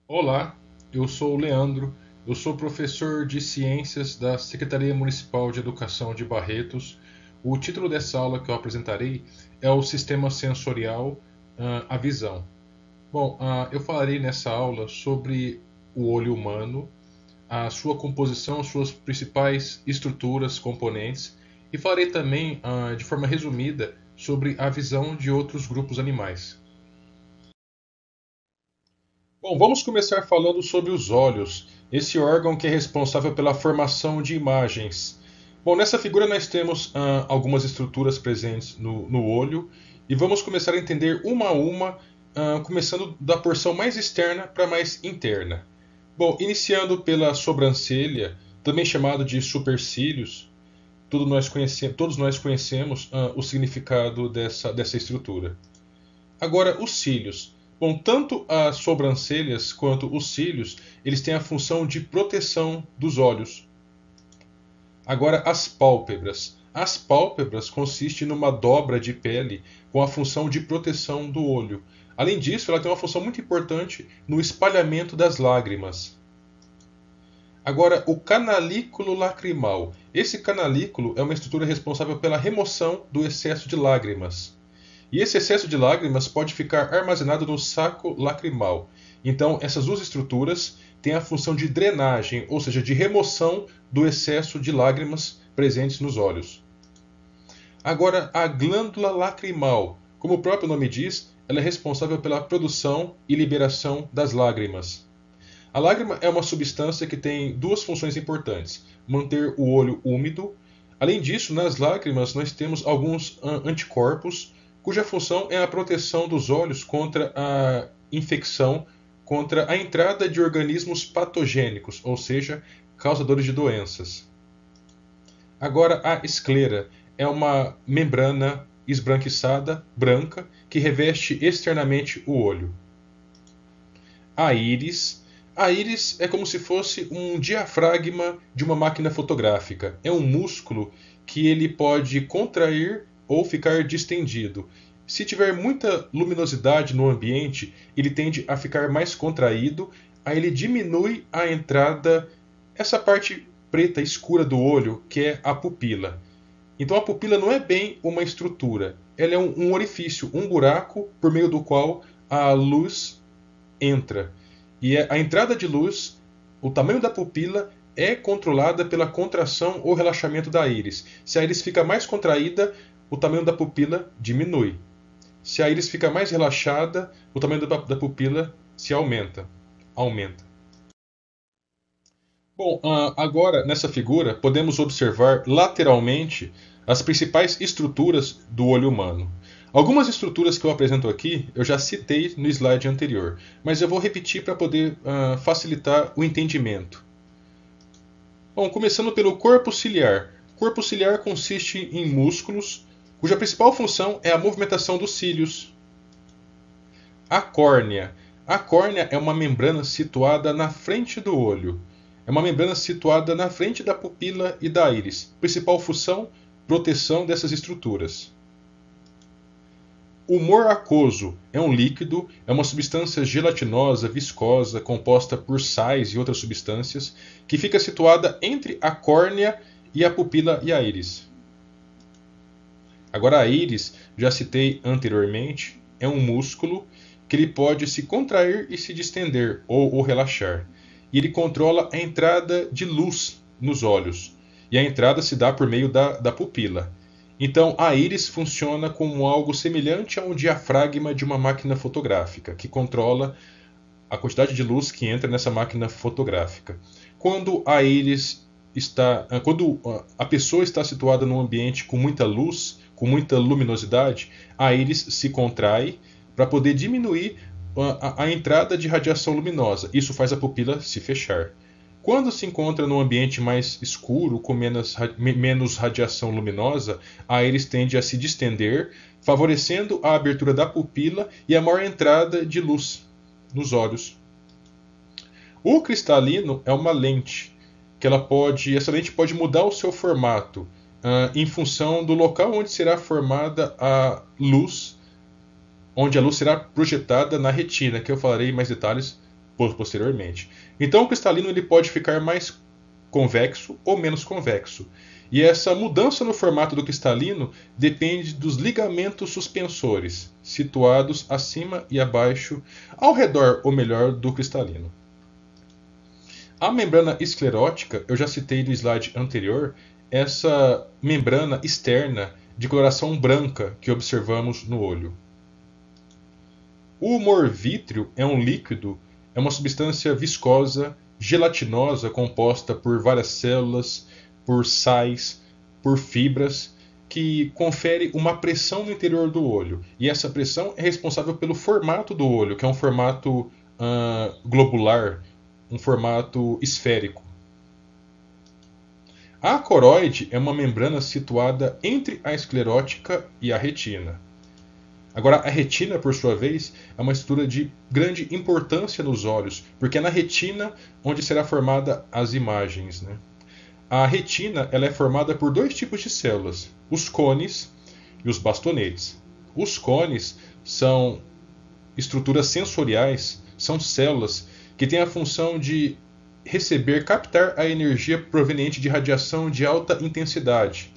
Olá, eu sou o Leandro, eu sou professor de Ciências da Secretaria Municipal de Educação de Barretos. O título dessa aula que eu apresentarei é o Sistema Sensorial, a Visão. Bom, eu falarei nessa aula sobre o olho humano, a sua composição, suas principais estruturas, componentes, e falarei também, de forma resumida, sobre a visão de outros grupos animais. Bom, vamos começar falando sobre os olhos, esse órgão que é responsável pela formação de imagens. Bom, nessa figura nós temos algumas estruturas presentes no olho e vamos começar a entender uma a uma, começando da porção mais externa para a mais interna. Bom, iniciando pela sobrancelha, também chamado de supercílios, todos nós conhecemos o significado dessa estrutura. Agora, os cílios. Bom, tanto as sobrancelhas quanto os cílios, eles têm a função de proteção dos olhos. Agora, as pálpebras. As pálpebras consistem numa dobra de pele com a função de proteção do olho. Além disso, ela tem uma função muito importante no espalhamento das lágrimas. Agora, o canalículo lacrimal. Esse canalículo é uma estrutura responsável pela remoção do excesso de lágrimas. E esse excesso de lágrimas pode ficar armazenado no saco lacrimal. Então, essas duas estruturas têm a função de drenagem, ou seja, de remoção do excesso de lágrimas presentes nos olhos. Agora, a glândula lacrimal. Como o próprio nome diz, ela é responsável pela produção e liberação das lágrimas. A lágrima é uma substância que tem duas funções importantes: manter o olho úmido. Além disso, nas lágrimas nós temos alguns anticorpos cuja função é a proteção dos olhos contra a infecção, contra a entrada de organismos patogênicos, ou seja, causadores de doenças. Agora, a esclera é uma membrana esbranquiçada, branca, que reveste externamente o olho. A íris. A íris é como se fosse um diafragma de uma máquina fotográfica. É um músculo que ele pode contrair ou ficar distendido. Se tiver muita luminosidade no ambiente, ele tende a ficar mais contraído, aí ele diminui a entrada, essa parte preta escura do olho, que é a pupila. Então a pupila não é bem uma estrutura, ela é um orifício, um buraco por meio do qual a luz entra. E a entrada de luz, o tamanho da pupila é controlada pela contração ou relaxamento da íris. Se a íris fica mais contraída, o tamanho da pupila diminui. Se a íris fica mais relaxada, o tamanho da pupila se aumenta. Bom, agora nessa figura podemos observar lateralmente as principais estruturas do olho humano. Algumas estruturas que eu apresento aqui eu já citei no slide anterior, mas eu vou repetir para poder facilitar o entendimento. Bom, começando pelo corpo ciliar. O corpo ciliar consiste em músculos cuja principal função é a movimentação dos cílios. A córnea. A córnea é uma membrana situada na frente do olho. É uma membrana situada na frente da pupila e da íris. Principal função: proteção dessas estruturas. O humor aquoso é um líquido, é uma substância gelatinosa, viscosa, composta por sais e outras substâncias, que fica situada entre a córnea e a pupila e a íris. Agora a íris, já citei anteriormente, é um músculo que ele pode se contrair e se distender ou relaxar. E ele controla a entrada de luz nos olhos. E a entrada se dá por meio da pupila. Então a íris funciona como algo semelhante a um diafragma de uma máquina fotográfica, que controla a quantidade de luz que entra nessa máquina fotográfica. Quando a pessoa está situada num ambiente com muita luz, com muita luminosidade, a íris se contrai para poder diminuir a entrada de radiação luminosa. Isso faz a pupila se fechar. Quando se encontra num ambiente mais escuro, com menos radiação luminosa, a íris tende a se distender, favorecendo a abertura da pupila e a maior entrada de luz nos olhos. O cristalino é uma lente, essa lente pode mudar o seu formato em função do local onde será formada a luz, onde a luz será projetada na retina, que eu falarei em mais detalhes posteriormente. Então o cristalino ele pode ficar mais convexo ou menos convexo. E essa mudança no formato do cristalino depende dos ligamentos suspensores, situados acima e abaixo, ao redor, ou melhor, do cristalino. A membrana esclerótica, eu já citei no slide anterior, essa membrana externa de coloração branca que observamos no olho. O humor vítreo é um líquido, é uma substância viscosa, gelatinosa, composta por várias células, por sais, por fibras, que confere uma pressão no interior do olho. E essa pressão é responsável pelo formato do olho, que é um formato globular, um formato esférico. A coroide é uma membrana situada entre a esclerótica e a retina. Agora, a retina, por sua vez, é uma estrutura de grande importância nos olhos, porque é na retina onde será formada as imagens, né? A retina ela é formada por dois tipos de células, os cones e os bastonetes. Os cones são estruturas sensoriais, são células que têm a função de captar a energia proveniente de radiação de alta intensidade.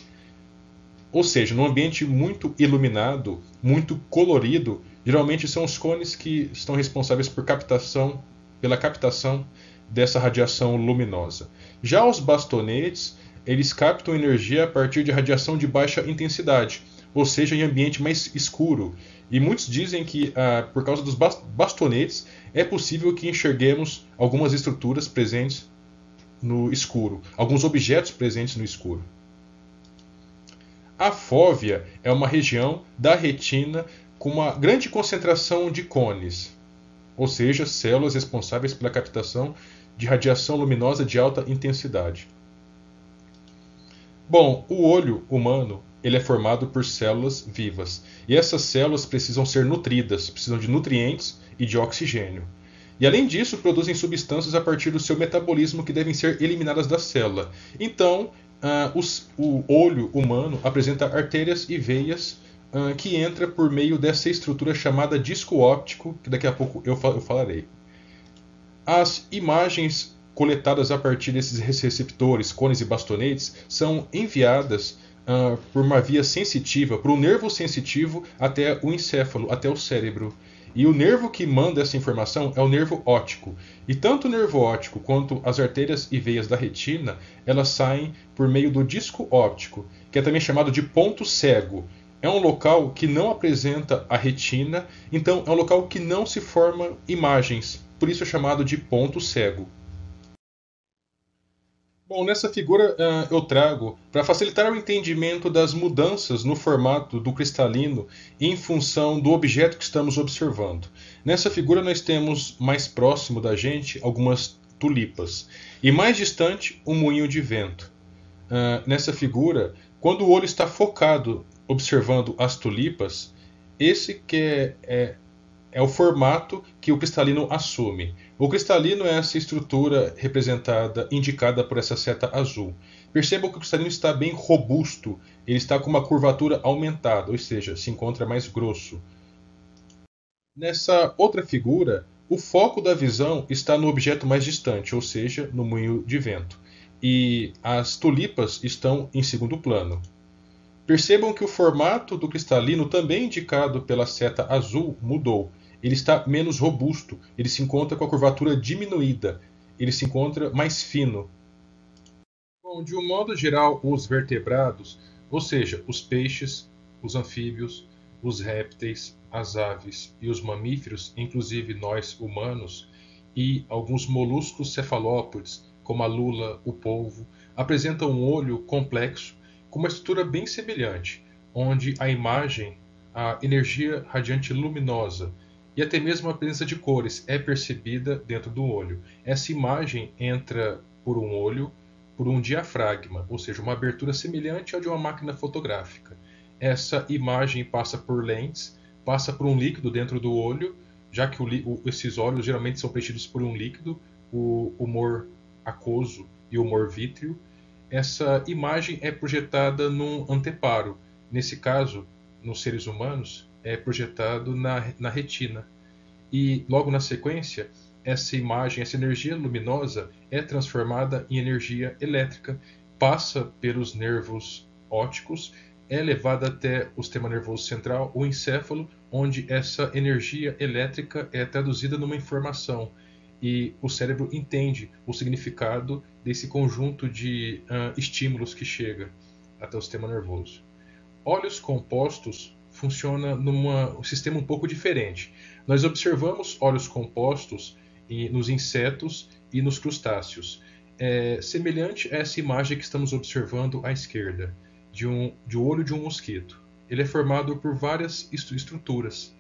Ou seja, num ambiente muito iluminado, muito colorido, geralmente são os cones que estão responsáveis pela captação dessa radiação luminosa. Já os bastonetes, eles captam energia a partir de radiação de baixa intensidade, ou seja, em ambiente mais escuro. E muitos dizem que, por causa dos bastonetes, é possível que enxerguemos algumas estruturas presentes no escuro, alguns objetos presentes no escuro. A fóvea é uma região da retina com uma grande concentração de cones, ou seja, células responsáveis pela captação de radiação luminosa de alta intensidade. Bom, o olho humano ele é formado por células vivas, e essas células precisam ser nutridas, precisam de nutrientes e de oxigênio. E além disso, produzem substâncias a partir do seu metabolismo que devem ser eliminadas da célula. Então, o olho humano apresenta artérias e veias que entra por meio dessa estrutura chamada disco óptico, que daqui a pouco eu falarei. As imagens coletadas a partir desses receptores, cones e bastonetes, são enviadas por uma via sensitiva, por um nervo sensitivo até o encéfalo, até o cérebro. E o nervo que manda essa informação é o nervo óptico. E tanto o nervo óptico quanto as artérias e veias da retina, elas saem por meio do disco óptico, que é também chamado de ponto cego. É um local que não apresenta a retina, então é um local que não se forma imagens, por isso é chamado de ponto cego. Bom, nessa figura eu trago para facilitar o entendimento das mudanças no formato do cristalino em função do objeto que estamos observando. Nessa figura nós temos mais próximo da gente algumas tulipas e mais distante um moinho de vento. Nessa figura, quando o olho está focado observando as tulipas, esse que é o formato que o cristalino assume. O cristalino é essa estrutura indicada por essa seta azul. Percebam que o cristalino está bem robusto, ele está com uma curvatura aumentada, ou seja, se encontra mais grosso. Nessa outra figura, o foco da visão está no objeto mais distante, ou seja, no moinho de vento. E as tulipas estão em segundo plano. Percebam que o formato do cristalino, também indicado pela seta azul, mudou. Ele está menos robusto, ele se encontra com a curvatura diminuída, ele se encontra mais fino. Bom, de um modo geral, os vertebrados, ou seja, os peixes, os anfíbios, os répteis, as aves e os mamíferos, inclusive nós humanos, e alguns moluscos cefalópodes, como a lula, o polvo, apresentam um olho complexo com uma estrutura bem semelhante, onde a imagem, a energia radiante luminosa e até mesmo a presença de cores é percebida dentro do olho. Essa imagem entra por um olho, por um diafragma, ou seja, uma abertura semelhante à de uma máquina fotográfica. Essa imagem passa por lentes, passa por um líquido dentro do olho, já que esses olhos geralmente são preenchidos por um líquido, o humor aquoso e o humor vítreo. Essa imagem é projetada num anteparo. Nesse caso, nos seres humanos, é projetado na retina. E logo na sequência, essa imagem, essa energia luminosa é transformada em energia elétrica, passa pelos nervos ópticos, é levada até o sistema nervoso central, o encéfalo, onde essa energia elétrica é traduzida numa informação e o cérebro entende o significado desse conjunto de estímulos que chega até o sistema nervoso. Óleos compostos funciona num sistema um pouco diferente. Nós observamos óleos compostos nos insetos e nos crustáceos. É semelhante a essa imagem que estamos observando à esquerda, de olho de um mosquito. Ele é formado por várias estruturas,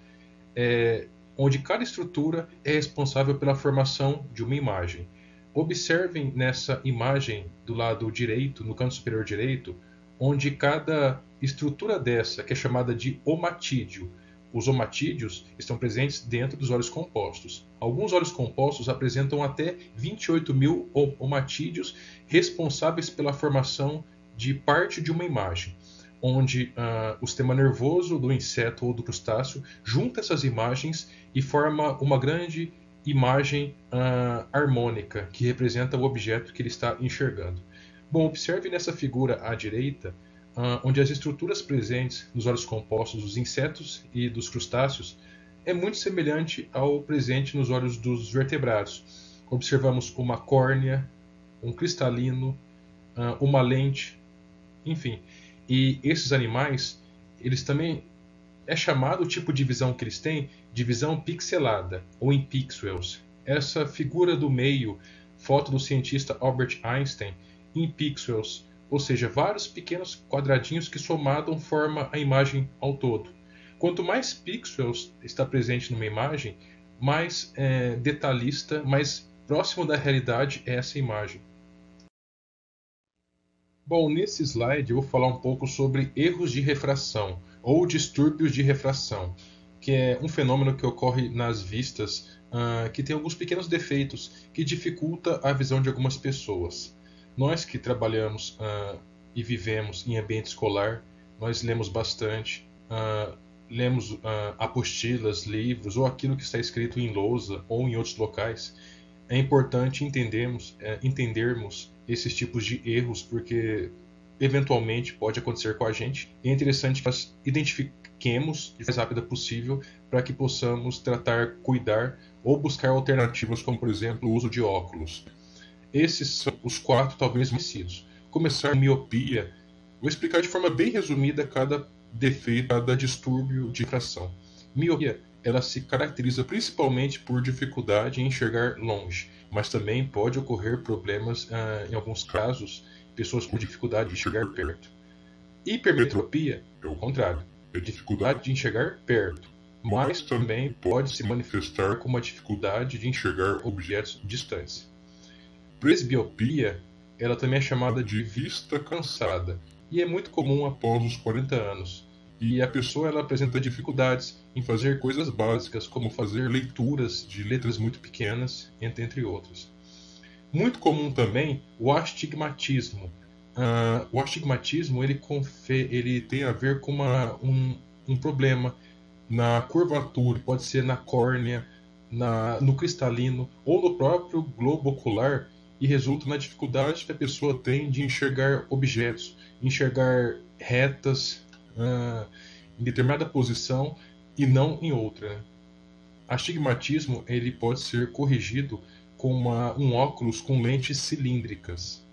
onde cada estrutura é responsável pela formação de uma imagem. Observem nessa imagem do lado direito, no canto superior direito, onde cada estrutura dessa, que é chamada de omatídeo. Os omatídeos estão presentes dentro dos óleos compostos. Alguns óleos compostos apresentam até 28 mil omatídeos responsáveis pela formação de parte de uma imagem, onde o sistema nervoso do inseto ou do crustáceo junta essas imagens e forma uma grande imagem harmônica que representa o objeto que ele está enxergando. Bom, observe nessa figura à direita, onde as estruturas presentes nos óleos compostos dos insetos e dos crustáceos é muito semelhante ao presente nos olhos dos vertebrados. Observamos uma córnea, um cristalino, uma lente, enfim. E esses animais, eles também é chamado o tipo de visão que eles têm de visão pixelada, ou em pixels. Essa figura do meio, foto do cientista Albert Einstein, em pixels, ou seja, vários pequenos quadradinhos que somados formam a imagem ao todo. Quanto mais pixels está presente numa imagem, mais detalhista, mais próximo da realidade é essa imagem. Bom, nesse slide eu vou falar um pouco sobre erros de refração, ou distúrbios de refração, que é um fenômeno que ocorre nas vistas, que tem alguns pequenos defeitos que dificulta a visão de algumas pessoas. Nós que trabalhamos e vivemos em ambiente escolar, nós lemos bastante, lemos apostilas, livros ou aquilo que está escrito em lousa ou em outros locais. É importante entendermos esses tipos de erros, porque eventualmente pode acontecer com a gente. E é interessante que nós identifiquemos o mais rápido possível para que possamos tratar, cuidar ou buscar alternativas, como por exemplo o uso de óculos. Esses são os 4 talvez mais conhecidos. Começar com miopia. Vou explicar de forma bem resumida cada defeito, cada distúrbio de refração. Miopia, ela se caracteriza principalmente por dificuldade em enxergar longe, mas também pode ocorrer problemas, em alguns casos, pessoas com dificuldade de enxergar perto. Hipermetropia é o contrário, é dificuldade de enxergar perto, mas também pode se manifestar como uma dificuldade de enxergar objetos distantes. Presbiopia, ela também é chamada de vista cansada e é muito comum após os 40 anos. E a pessoa ela apresenta dificuldades em fazer coisas básicas, como fazer leituras de letras muito pequenas, entre outras. Muito comum também o astigmatismo. O astigmatismo ele tem a ver com um problema na curvatura, pode ser na córnea, no cristalino ou no próprio globo ocular, e resulta na dificuldade que a pessoa tem de enxergar objetos, enxergar retas em determinada posição e não em outra. Astigmatismo ele pode ser corrigido com um óculos com lentes cilíndricas.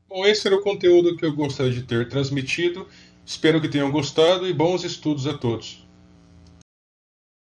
Bom, esse era o conteúdo que eu gostaria de ter transmitido. Espero que tenham gostado e bons estudos a todos.